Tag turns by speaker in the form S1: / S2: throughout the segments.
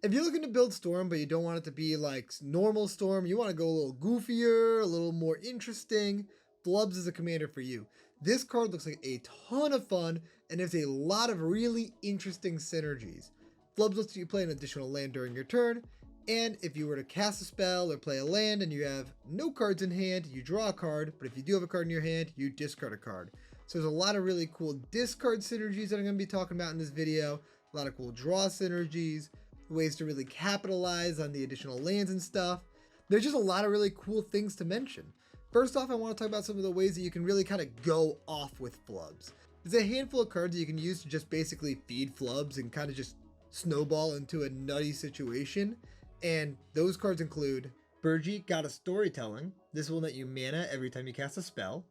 S1: If you're looking to build Storm, but you don't want it to be like normal Storm, you want to go a little goofier, a little more interesting, Flubs is a commander for you. This card looks like a ton of fun, and there's a lot of really interesting synergies. Flubs lets you play an additional land during your turn, and if you were to cast a spell or play a land and you have no cards in hand, you draw a card, but if you do have a card in your hand, you discard a card. So there's a lot of really cool discard synergies that I'm going to be talking about in this video, a lot of cool draw synergies, ways to really capitalize on the additional lands and stuff. There's just a lot of really cool things to mention. First off, I want to talk about some of the ways that you can really kind of go off with Flubs. There's a handful of cards that you can use to just basically feed Flubs and kind of just snowball into a nutty situation. And those cards include Burgi, God of Storytelling. This will net you mana every time you cast a spell.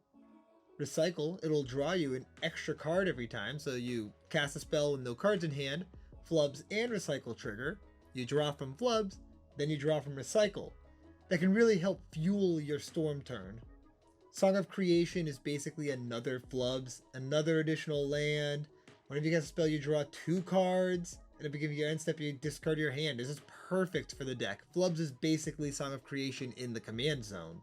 S1: Recycle, it'll draw you an extra card every time, so you cast a spell with no cards in hand, Flubs and Recycle trigger, you draw from Flubs, then you draw from Recycle. That can really help fuel your Storm turn. Song of Creation is basically another Flubs, another additional land. Whenever you cast a spell, you draw 2 cards, and at the beginning of your end step, you discard your hand. This is perfect for the deck. Flubs is basically Song of Creation in the command zone.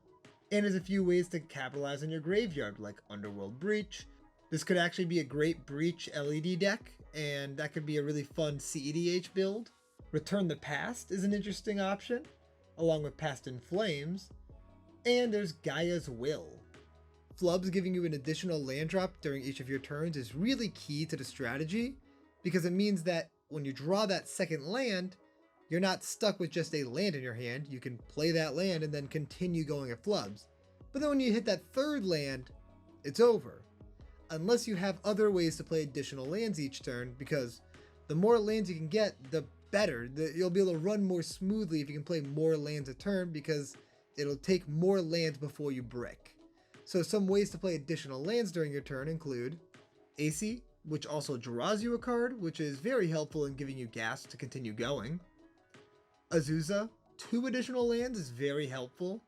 S1: And there's a few ways to capitalize on your graveyard, like Underworld Breach. This could actually be a great Breach LED deck, and that could be a really fun cEDH build. Return the Past is an interesting option, along with Past in Flames. And there's Gaia's Will. Flubs giving you an additional land drop during each of your turns is really key to the strategy, because it means that when you draw that second land, you're not stuck with just a land in your hand. You can play that land and then continue going at Flubs. But then when you hit that third land, it's over. Unless you have other ways to play additional lands each turn, because the more lands you can get, the better. You'll be able to run more smoothly if you can play more lands a turn, because it'll take more lands before you brick. So some ways to play additional lands during your turn include AC, which also draws you a card, which is very helpful in giving you gas to continue going. Azusa, 2 additional lands is very helpful.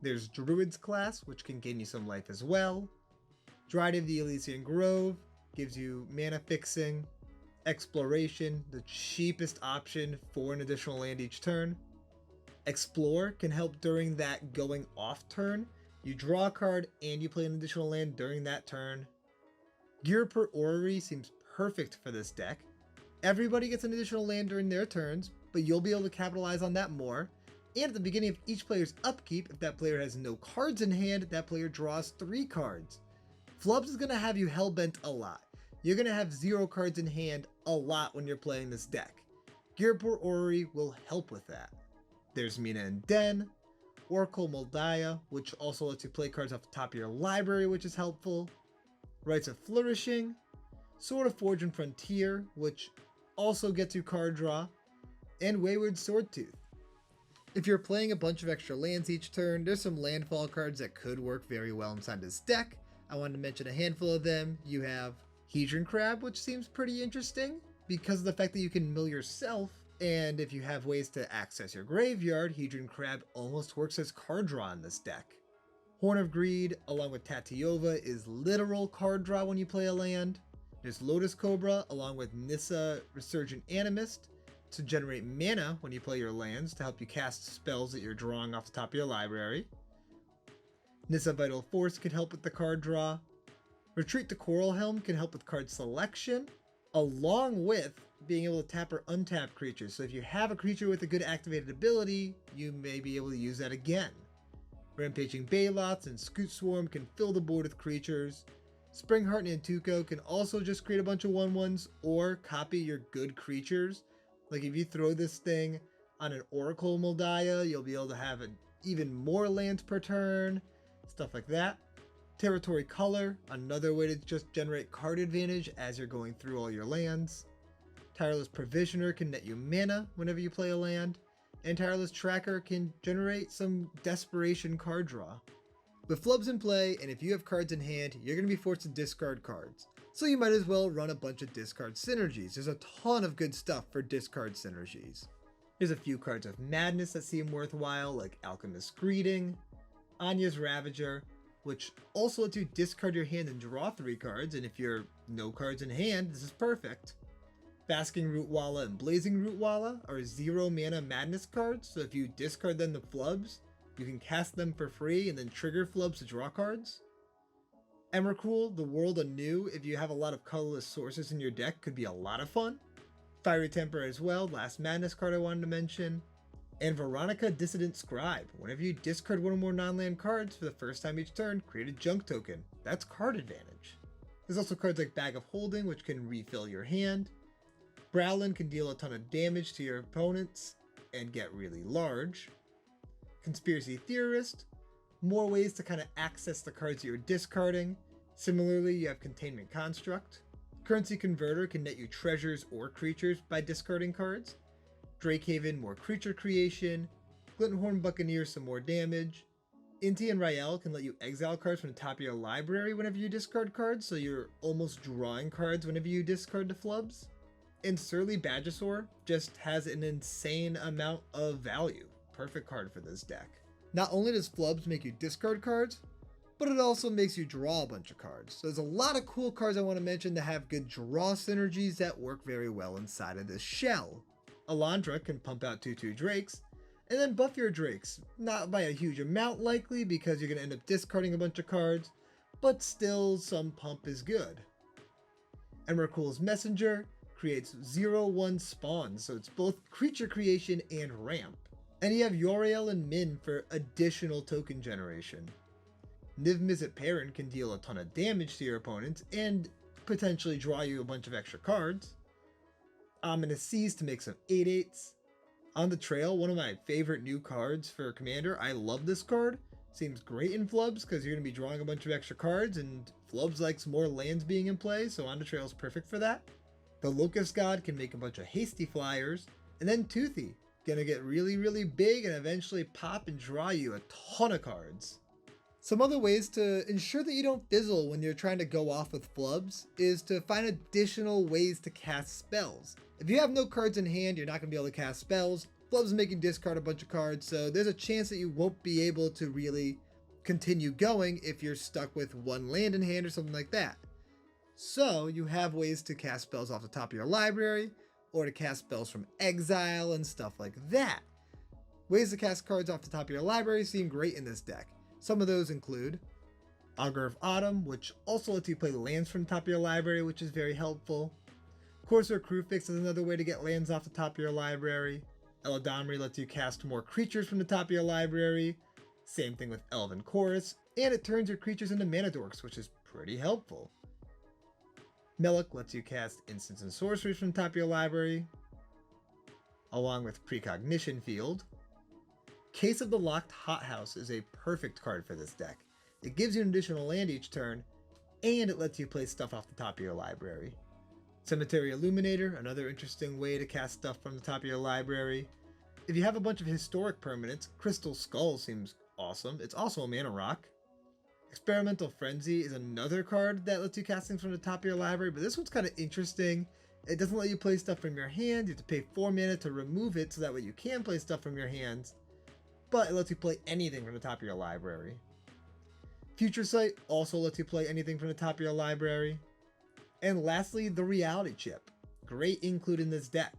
S1: There's Druid's Class, which can gain you some life as well. Dryad of the Elysian Grove gives you mana fixing. Exploration, the cheapest option for an additional land each turn. Explore can help during that going off turn. You draw a card and you play an additional land during that turn. Gear per Orrery seems perfect for this deck. Everybody gets an additional land during their turns, but you'll be able to capitalize on that more. And at the beginning of each player's upkeep, if that player has no cards in hand, that player draws 3 cards. Flubs is going to have you hellbent a lot. You're going to have 0 cards in hand a lot when you're playing this deck. Gear per Orrery will help with that. There's Mina and Den, Oracle Moldiah, which also lets you play cards off the top of your library, which is helpful. Rites of Flourishing, Sword of Forge and Frontier, which also gets you card draw, and Wayward Swordtooth. If you're playing a bunch of extra lands each turn, there's some landfall cards that could work very well inside this deck. I wanted to mention a handful of them. You have Hedron Crab, which seems pretty interesting because of the fact that you can mill yourself, and if you have ways to access your graveyard, Hedron Crab almost works as card draw in this deck. Horn of Greed, along with Tatyova, is literal card draw when you play a land. There's Lotus Cobra, along with Nissa Resurgent Animist, to generate mana when you play your lands to help you cast spells that you're drawing off the top of your library. Nissa Vital Force can help with the card draw. Retreat to Coral Helm can help with card selection, along with being able to tap or untap creatures. So if you have a creature with a good activated ability, you may be able to use that again. Rampaging Baylots and Scoot Swarm can fill the board with creatures. Springheart and Antuco can also just create a bunch of 1/1s or copy your good creatures. Like if you throw this thing on an Oracle Moldiah, you'll be able to have even more lands per turn, stuff like that. Territory Color, another way to just generate card advantage as you're going through all your lands. Tireless Provisioner can net you mana whenever you play a land. And Tireless Tracker can generate some desperation card draw. With Flubs in play, and if you have cards in hand, you're going to be forced to discard cards. So you might as well run a bunch of discard synergies. There's a ton of good stuff for discard synergies. There's a few cards of madness that seem worthwhile, like Alchemist's Greeting, Anya's Ravager, which also lets you discard your hand and draw 3 cards, and if you're no cards in hand, this is perfect. Basking Rootwalla and Blazing Rootwalla are 0 mana madness cards, so if you discard them to Flubs, you can cast them for free and then trigger Flubs to draw cards. Emrakul, the World Anew, if you have a lot of colorless sources in your deck, could be a lot of fun. Fiery Temper as well, last madness card I wanted to mention. And Veronica Dissident Scribe. Whenever you discard one or more non-land cards for the first time each turn, create a junk token. That's card advantage. There's also cards like Bag of Holding, which can refill your hand. Browlin can deal a ton of damage to your opponents and get really large. Conspiracy Theorist, more ways to kind of access the cards you're discarding. Similarly, you have Containment Construct. Currency Converter can net you treasures or creatures by discarding cards. Drakehaven, more creature creation. Glinthorn Buccaneer, some more damage. Inti and Rael can let you exile cards from the top of your library whenever you discard cards, so you're almost drawing cards whenever you discard the Flubs. And Surly Badgesaur just has an insane amount of value. Perfect card for this deck. Not only does Flubs make you discard cards, but it also makes you draw a bunch of cards. So there's a lot of cool cards I want to mention that have good draw synergies that work very well inside of this shell. Alondra can pump out 2/2 Drakes, and then buff your Drakes. Not by a huge amount likely, because you're going to end up discarding a bunch of cards, but still some pump is good. Emrakul's Messenger creates 0/1 spawns, so it's both creature creation and ramp. And you have Yoriel and Min for additional token generation. Niv Mizzet Perrin can deal a ton of damage to your opponents and potentially draw you a bunch of extra cards. Ominous Seas to make some 8/8s. On the Trail, one of my favorite new cards for Commander. I love this card. Seems great in Flubs because you're going to be drawing a bunch of extra cards, and Flubs likes more lands being in play, so On the Trail is perfect for that. The Locust God can make a bunch of hasty flyers, and then Toothy, gonna get really, really big and eventually pop and draw you a ton of cards. Some other ways to ensure that you don't fizzle when you're trying to go off with Flubs is to find additional ways to cast spells. If you have no cards in hand, you're not gonna be able to cast spells. Flubs make you discard a bunch of cards, so there's a chance that you won't be able to really continue going if you're stuck with one land in hand or something like that. So you have ways to cast spells off the top of your library, or to cast spells from Exile and stuff like that. Ways to cast cards off the top of your library seem great in this deck. Some of those include Augur of Autumn, which also lets you play lands from the top of your library, which is very helpful. Corsair Crewfix is another way to get lands off the top of your library. Eladamri lets you cast more creatures from the top of your library. Same thing with Elven Chorus, and it turns your creatures into mana dorks, which is pretty helpful. Melek lets you cast instants and sorceries from the top of your library, along with Precognition Field. Case of the Locked Hothouse is a perfect card for this deck. It gives you an additional land each turn, and it lets you play stuff off the top of your library. Cemetery Illuminator, another interesting way to cast stuff from the top of your library. If you have a bunch of historic permanents, Crystal Skull seems awesome. It's also a mana rock. Experimental Frenzy is another card that lets you cast things from the top of your library, but this one's kind of interesting. It doesn't let you play stuff from your hand. You have to pay 4 mana to remove it, so that way you can play stuff from your hands, but it lets you play anything from the top of your library. Future Sight also lets you play anything from the top of your library. And lastly, the Reality Chip. Great include in this deck.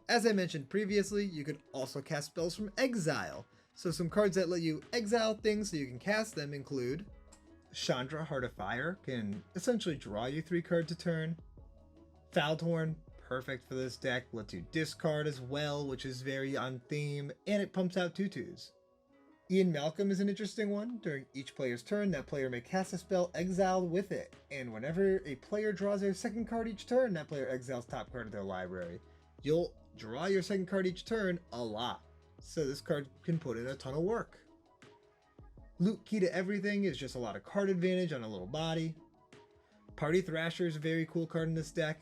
S1: As I mentioned previously, you could also cast spells from Exile. So some cards that let you exile things so you can cast them include Chandra, Heart of Fire, can essentially draw you 3 cards a turn. Foulthorn, perfect for this deck, lets you discard as well, which is very on theme, and it pumps out 2/2s. Ian Malcolm is an interesting one. During each player's turn, that player may cast a spell exiled with it, and whenever a player draws their second card each turn, that player exiles top card of their library. You'll draw your second card each turn a lot, so this card can put in a ton of work. Loot Key to Everything is just a lot of card advantage on a little body. Party Thrasher is a very cool card in this deck.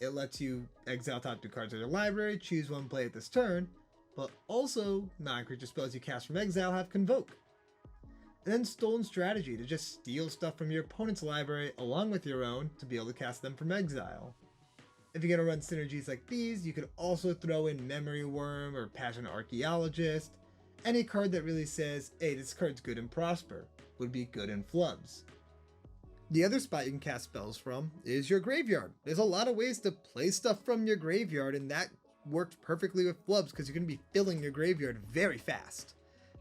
S1: It lets you exile top 2 cards of your library, choose one play at this turn, but also non-creature spells you cast from exile have Convoke. And then Stolen Strategy to just steal stuff from your opponent's library along with your own to be able to cast them from exile. If you're going to run synergies like these, you could also throw in Memory Worm or Passionate Archaeologist. Any card that really says, hey, this card's good in Prosper would be good in Flubs. The other spot you can cast spells from is your graveyard. There's a lot of ways to play stuff from your graveyard, and that works perfectly with Flubs because you're going to be filling your graveyard very fast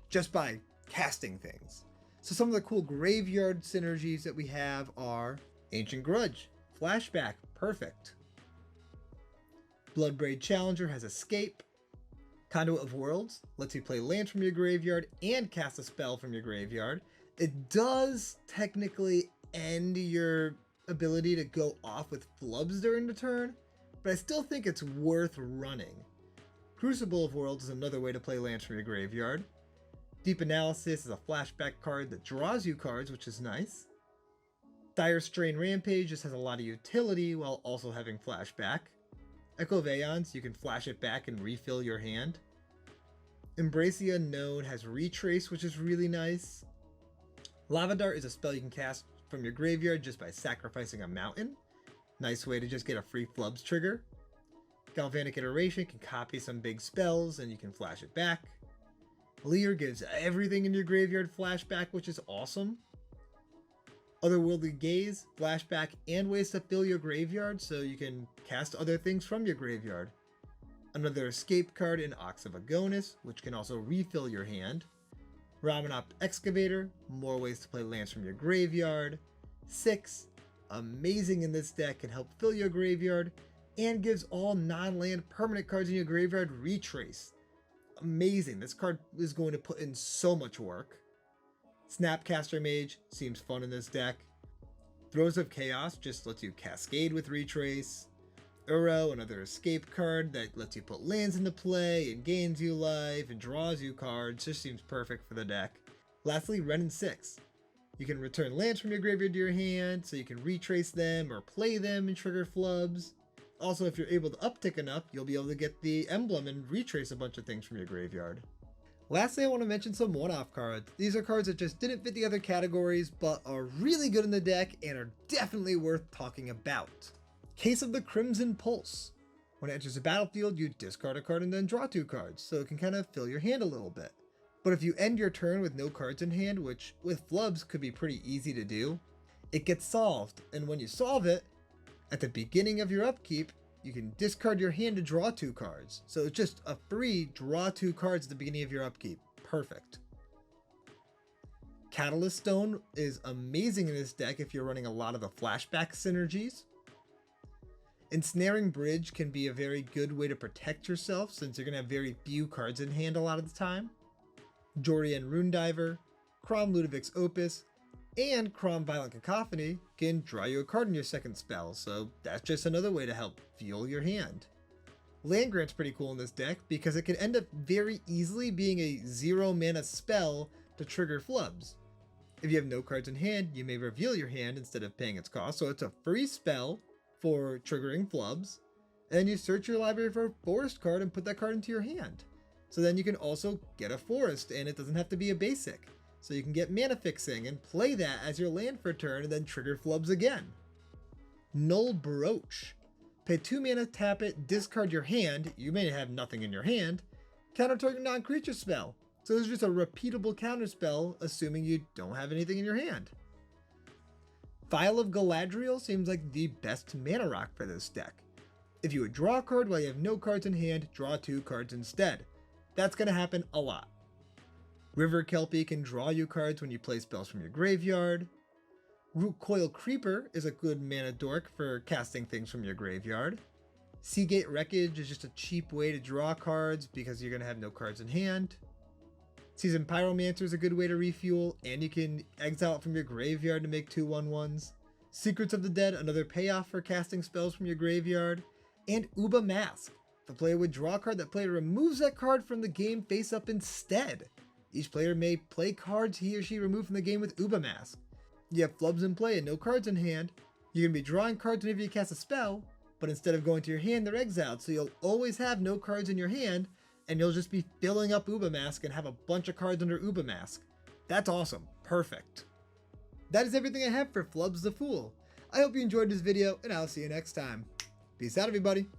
S1: just by casting things. So some of the cool graveyard synergies that we have are Ancient Grudge, Flashback, perfect. Bloodbraid Challenger has Escape. Conduit of Worlds lets you play lands from your graveyard and cast a spell from your graveyard. It does technically end your ability to go off with Flubs during the turn, but I still think it's worth running. Crucible of Worlds is another way to play lands from your graveyard. Deep Analysis is a flashback card that draws you cards, which is nice. Dire Strain Rampage just has a lot of utility while also having flashback. Echo of Aeons, you can flash it back and refill your hand. Embrace the Unknown has Retrace, which is really nice. Lava Dart is a spell you can cast from your graveyard just by sacrificing a mountain. Nice way to just get a free Flubs trigger. Galvanic Iteration can copy some big spells and you can flash it back. Leer gives everything in your graveyard flashback, which is awesome. Otherworldly Gaze, flashback, and ways to fill your graveyard so you can cast other things from your graveyard. Another escape card in Ox of Agonis, which can also refill your hand. Ramanop Excavator, more ways to play lands from your graveyard. 6, amazing in this deck, can help fill your graveyard and gives all non-land permanent cards in your graveyard Retrace. Amazing, this card is going to put in so much work. Snapcaster Mage seems fun in this deck. Throes of Chaos just lets you cascade with Retrace. Uro, another escape card that lets you put lands into play and gains you life and draws you cards, just seems perfect for the deck. Lastly, Ren and 6. You can return lands from your graveyard to your hand so you can retrace them or play them and trigger Flubs. Also, if you're able to uptick enough, you'll be able to get the emblem and retrace a bunch of things from your graveyard. Lastly, I want to mention some one-off cards. These are cards that just didn't fit the other categories, but are really good in the deck and are definitely worth talking about. Case of the Crimson Pulse. When it enters the battlefield, you discard a card and then draw 2 cards, so it can kind of fill your hand a little bit. But if you end your turn with no cards in hand, which with Flubs could be pretty easy to do, it gets solved, and when you solve it, at the beginning of your upkeep, you can discard your hand to draw 2 cards. So it's just a free draw 2 cards at the beginning of your upkeep. Perfect. Catalyst Stone is amazing in this deck if you're running a lot of the flashback synergies. Ensnaring Bridge can be a very good way to protect yourself since you're going to have very few cards in hand a lot of the time. Jorian Runediver, Crom Ludovic's Opus, and Crom Violent Cacophony can draw you a card in your second spell, so that's just another way to help fuel your hand. Land Grant's pretty cool in this deck because it can end up very easily being a 0 mana spell to trigger Flubs. If you have no cards in hand, you may reveal your hand instead of paying its cost, so it's a free spell for triggering Flubs, and then you search your library for a forest card and put that card into your hand. So then you can also get a forest, and it doesn't have to be a basic. So you can get mana fixing and play that as your land for a turn and then trigger Flubs again. Null Brooch. Pay 2 mana, tap it, discard your hand, you may have nothing in your hand, counter target non-creature spell. So this is just a repeatable counter spell, assuming you don't have anything in your hand. Phial of Galadriel seems like the best mana rock for this deck. If you would draw a card while you have no cards in hand, draw 2 cards instead. That's going to happen a lot. River Kelpie can draw you cards when you play spells from your graveyard. Rootcoil Creeper is a good mana dork for casting things from your graveyard. Seagate Wreckage is just a cheap way to draw cards because you're going to have no cards in hand. Seasoned Pyromancer is a good way to refuel, and you can exile it from your graveyard to make 2/1/1s. Secrets of the Dead, another payoff for casting spells from your graveyard. And Uba Mask. The player would draw a card, that player removes that card from the game face up instead. Each player may play cards he or she removed from the game with Uba Mask. You have Flubs in play and no cards in hand. You're going to be drawing cards whenever you cast a spell, but instead of going to your hand, they're exiled, so you'll always have no cards in your hand, and you'll just be filling up Uba Mask and have a bunch of cards under Uba Mask. That's awesome. Perfect. That is everything I have for Flubs the Fool. I hope you enjoyed this video, and I'll see you next time. Peace out, everybody.